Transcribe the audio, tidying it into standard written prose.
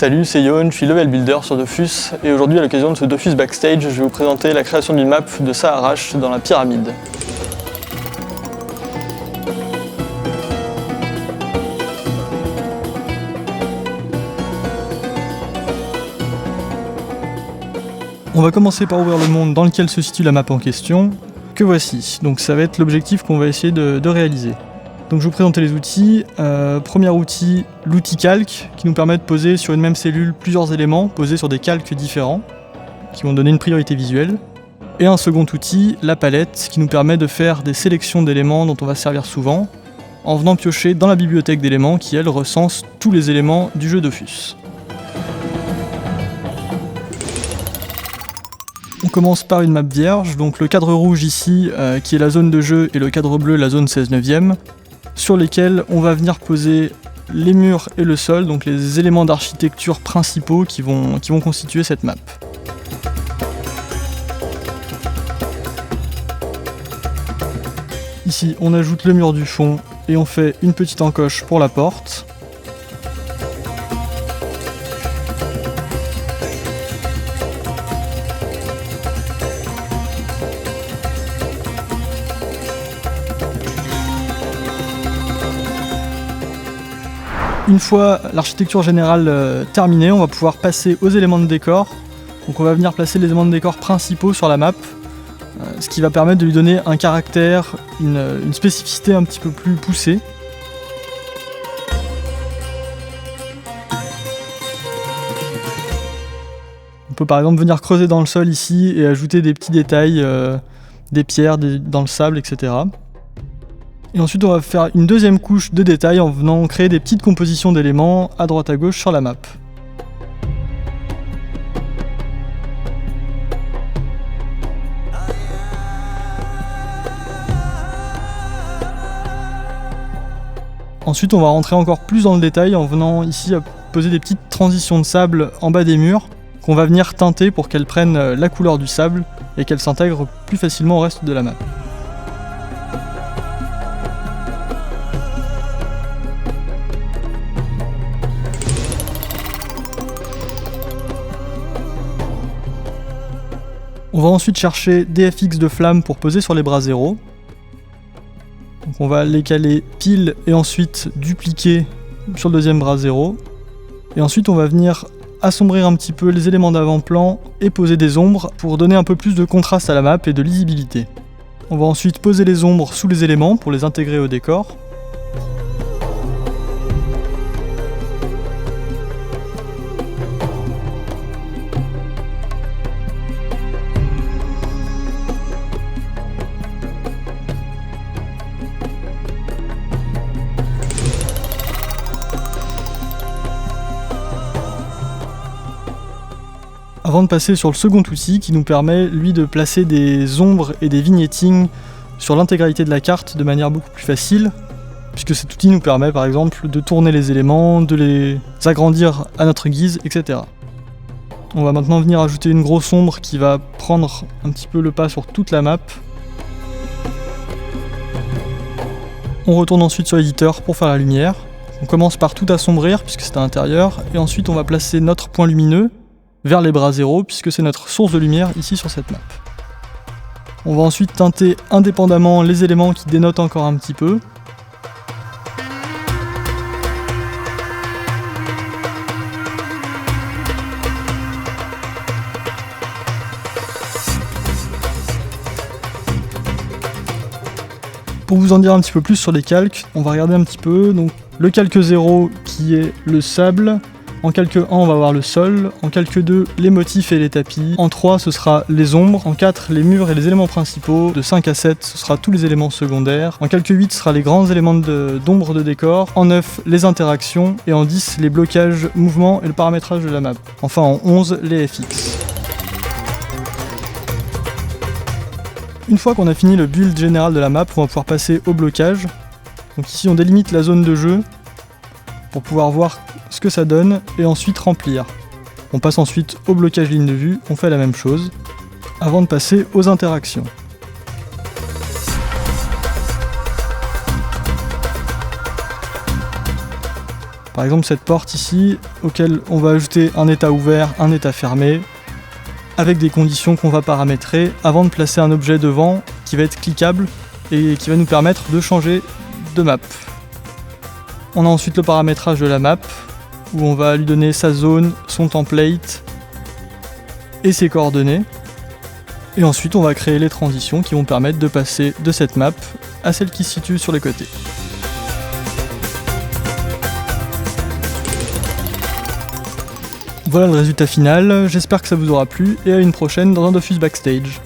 Salut, c'est Yohan, je suis level builder sur Dofus et aujourd'hui à l'occasion de ce Dofus Backstage, je vais vous présenter la création d'une map de Saharash dans la pyramide. On va commencer par ouvrir le monde dans lequel se situe la map en question, que voici. Donc ça va être l'objectif qu'on va essayer de réaliser. Donc je vais vous présenter les outils. Premier outil, l'outil calque, qui nous permet de poser sur une même cellule plusieurs éléments, posés sur des calques différents, qui vont donner une priorité visuelle. Et un second outil, la palette, qui nous permet de faire des sélections d'éléments dont on va se servir souvent, en venant piocher dans la bibliothèque d'éléments qui, elle, recense tous les éléments du jeu Dofus. On commence par une map vierge, donc le cadre rouge ici, qui est la zone de jeu, et le cadre bleu, la zone 16/9e, sur lesquels on va venir poser les murs et le sol, donc les éléments d'architecture principaux qui vont constituer cette map. Ici, on ajoute le mur du fond et on fait une petite encoche pour la porte. Une fois l'architecture générale terminée, on va pouvoir passer aux éléments de décor. Donc on va venir placer les éléments de décor principaux sur la map, ce qui va permettre de lui donner un caractère, une spécificité un petit peu plus poussée. On peut par exemple venir creuser dans le sol ici et ajouter des petits détails, des pierres dans le sable, etc. Et ensuite on va faire une deuxième couche de détails en venant créer des petites compositions d'éléments à droite à gauche sur la map. Ensuite on va rentrer encore plus dans le détail en venant ici à poser des petites transitions de sable en bas des murs qu'on va venir teinter pour qu'elles prennent la couleur du sable et qu'elles s'intègrent plus facilement au reste de la map. On va ensuite chercher des FX de flammes pour poser sur les bras 0. Donc on va les caler pile et ensuite dupliquer sur le deuxième bras 0. Et ensuite on va venir assombrir un petit peu les éléments d'avant-plan et poser des ombres pour donner un peu plus de contraste à la map et de lisibilité. On va ensuite poser les ombres sous les éléments pour les intégrer au décor. Avant de passer sur le second outil qui nous permet lui de placer des ombres et des vignettings sur l'intégralité de la carte de manière beaucoup plus facile, puisque cet outil nous permet par exemple de tourner les éléments, de les agrandir à notre guise, etc. On va maintenant venir ajouter une grosse ombre qui va prendre un petit peu le pas sur toute la map. On retourne ensuite sur l'éditeur pour faire la lumière. On commence par tout assombrir puisque c'est à l'intérieur, et ensuite on va placer notre point lumineux vers les bras 0 puisque c'est notre source de lumière ici sur cette map. On va ensuite teinter indépendamment les éléments qui dénotent encore un petit peu. Pour vous en dire un petit peu plus sur les calques, on va regarder un petit peu. Donc, le calque 0 qui est le sable. En calque 1, on va avoir le sol. En calque 2, les motifs et les tapis. En 3, ce sera les ombres. En 4, les murs et les éléments principaux. De 5 à 7, ce sera tous les éléments secondaires. En calque 8, ce sera les grands éléments d'ombre de décor. En 9, les interactions. Et en 10, les blocages, mouvements et le paramétrage de la map. Enfin, en 11, les FX. Une fois qu'on a fini le build général de la map, on va pouvoir passer au blocage. Donc ici, on délimite la zone de jeu pour pouvoir voir ce que ça donne et ensuite remplir. On passe ensuite au blocage ligne de vue, on fait la même chose avant de passer aux interactions. Par exemple cette porte ici, auquel on va ajouter un état ouvert, un état fermé, avec des conditions qu'on va paramétrer avant de placer un objet devant qui va être cliquable et qui va nous permettre de changer de map. On a ensuite le paramétrage de la map, où on va lui donner sa zone, son template et ses coordonnées. Et ensuite on va créer les transitions qui vont permettre de passer de cette map à celle qui se situe sur les côtés. Voilà le résultat final, j'espère que ça vous aura plu et à une prochaine dans un Dofus Backstage.